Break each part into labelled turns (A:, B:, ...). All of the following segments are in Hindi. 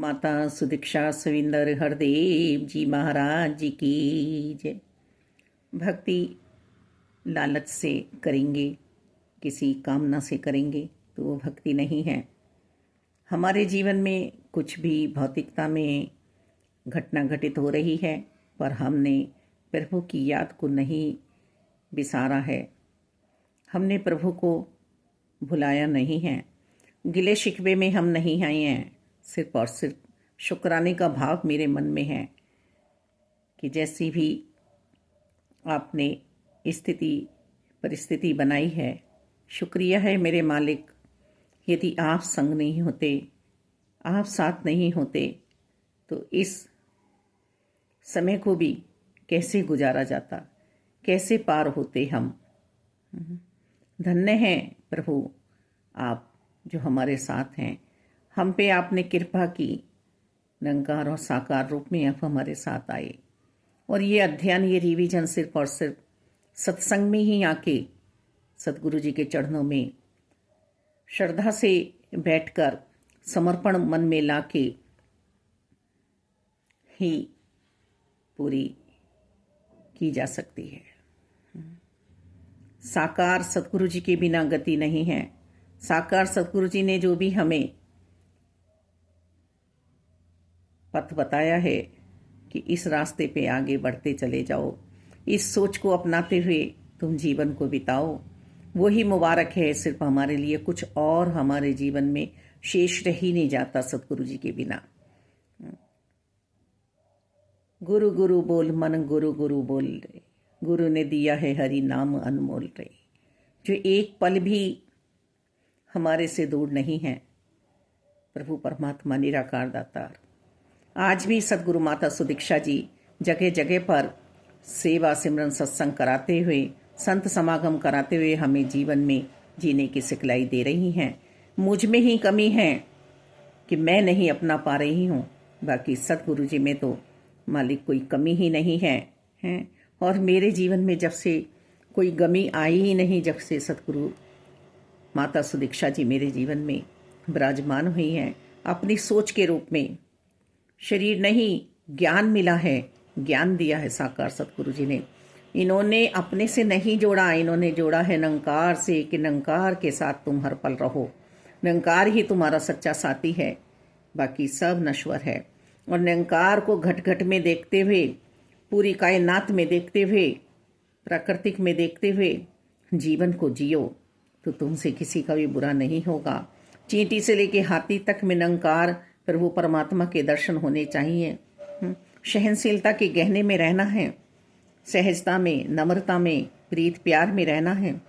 A: माता सुदीक्षा सविंदर हरदेव जी महाराज जी की जय। भक्ति लालच से करेंगे, किसी कामना से करेंगे तो वो भक्ति नहीं है। हमारे जीवन में कुछ भी भौतिकता में घटना घटित हो रही है, पर हमने प्रभु की याद को नहीं बिसारा है। हमने प्रभु को भुलाया नहीं है। गिले शिकवे में हम नहीं आए हैं। सिर्फ और सिर्फ शुक्राने का भाव मेरे मन में है कि जैसी भी आपने स्थिति परिस्थिति बनाई है, शुक्रिया है मेरे मालिक। यदि आप संग नहीं होते, आप साथ नहीं होते, तो इस समय को भी कैसे गुजारा जाता, कैसे पार होते हम। धन्य हैं प्रभु आप जो हमारे साथ हैं। हम पे आपने कृपा की, निरंकार और साकार रूप में आप हमारे साथ आए। और ये अध्ययन, ये रिवीजन सिर्फ और सिर्फ सत्संग में ही आके सतगुरु जी के चरणों में श्रद्धा से बैठकर समर्पण मन में लाके ही पूरी की जा सकती है। साकार सतगुरु जी के बिना गति नहीं है। साकार सतगुरु जी ने जो भी हमें पथ बताया है कि इस रास्ते पे आगे बढ़ते चले जाओ, इस सोच को अपनाते हुए तुम जीवन को बिताओ, वही मुबारक है। सिर्फ हमारे लिए कुछ और हमारे जीवन में शेष रह ही नहीं जाता सतगुरु जी के बिना। गुरु गुरु बोल मन, गुरु गुरु बोल रे, गुरु ने दिया है हरि नाम अनमोल रे। जो एक पल भी हमारे से दूर नहीं है प्रभु परमात्मा निराकार दातार। आज भी सतगुरु माता सुदीक्षा जी जगह जगह पर सेवा सिमरन सत्संग कराते हुए, संत समागम कराते हुए हमें जीवन में जीने की सिखलाई दे रही हैं। मुझ में ही कमी है कि मैं नहीं अपना पा रही हूँ, बाकी सतगुरु जी में तो मालिक कोई कमी ही नहीं है, हैं। और मेरे जीवन में जब से कोई गमी आई ही नहीं, जब से सतगुरु माता सुदीक्षा जी मेरे जीवन में विराजमान हुई हैं अपनी सोच के रूप में। शरीर नहीं, ज्ञान मिला है, ज्ञान दिया है साकार सतगुरु जी ने। इन्होंने अपने से नहीं जोड़ा, इन्होंने जोड़ा है निरंकार से कि निरंकार के साथ तुम हर पल रहो। निरंकार ही तुम्हारा सच्चा साथी है, बाकी सब नश्वर है। और निरंकार को घट घट में देखते हुए, पूरी कायनात में देखते हुए, प्राकृतिक में देखते हुए जीवन को जियो, तो तुमसे किसी का भी बुरा नहीं होगा। चींटी से लेके हाथी तक में निरंकार प्रभु परमात्मा के दर्शन होने चाहिए। सहनशीलता के गहने में रहना है, सहजता में, नम्रता में, प्रीत प्यार में रहना है।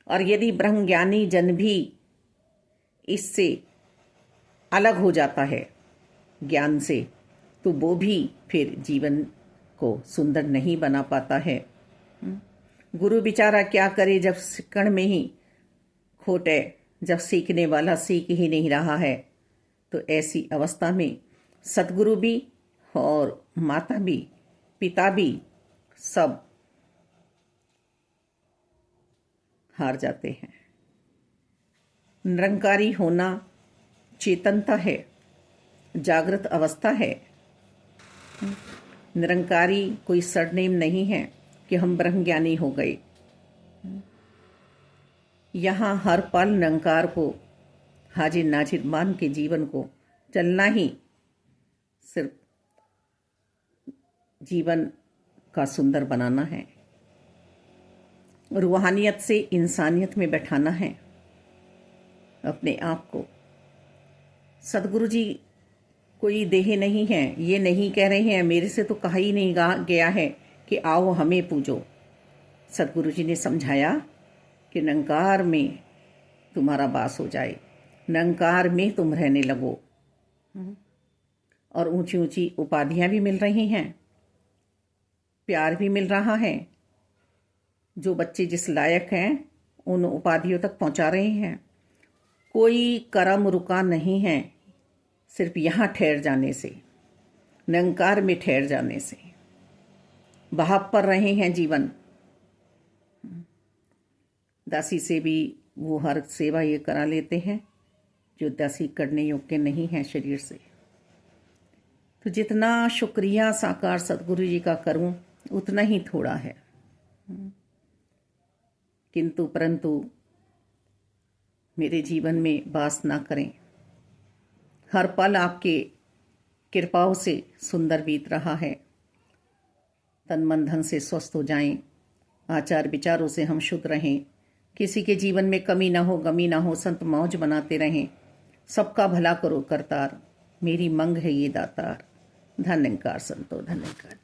A: और यदि ब्रह्म ज्ञानी जन भी इससे अलग हो जाता है ज्ञान से, तो वो भी फिर जीवन को सुंदर नहीं बना पाता है। गुरु बेचारा क्या करे जब कण में ही खोट है, जब सीखने वाला सीख ही नहीं रहा है। तो ऐसी अवस्था में सतगुरु भी और माता भी, पिता भी, सब हार जाते हैं। निरंकारी होना चेतनता है, जागृत अवस्था है। निरंकारी कोई सरनेम नहीं है कि हम ब्रह्मज्ञानी हो गए। यहाँ हर पल निरंकार को हाजिर नाजिर मान के जीवन को चलना ही सिर्फ जीवन का सुंदर बनाना है। रूहानियत से इंसानियत में बैठाना है अपने आप को। सतगुरु जी कोई देह नहीं है, ये नहीं कह रहे हैं, मेरे से तो कहा ही नहीं गया है कि आओ हमें पूजो। सतगुरु जी ने समझाया कि निरंकार में तुम्हारा वास हो जाए, निरंकार में तुम रहने लगो। और ऊंची ऊंची उपाधियां भी मिल रही हैं, प्यार भी मिल रहा है। जो बच्चे जिस लायक हैं उन उपाधियों तक पहुंचा रहे हैं। कोई कर्म रुका नहीं है सिर्फ यहाँ ठहर जाने से, निरंकार में ठहर जाने से। बहाव पर रहे हैं जीवन। दासी से भी वो हर सेवा ये करा लेते हैं जो दासी करने योग्य नहीं है शरीर से। तो जितना शुक्रिया साकार सतगुरु जी का करूं उतना ही थोड़ा है। किंतु परंतु मेरे जीवन में वास ना करें। हर पल आपके कृपाओं से सुंदर बीत रहा है। तन मन धन से स्वस्थ हो जाएं, आचार विचारों से हम शुद्ध रहें, किसी के जीवन में कमी ना हो, गमी ना हो, संत मौज बनाते रहें। सबका भला करो करतार, मेरी मंग है ये दातार। धन्यकार संतो, धन्यकार।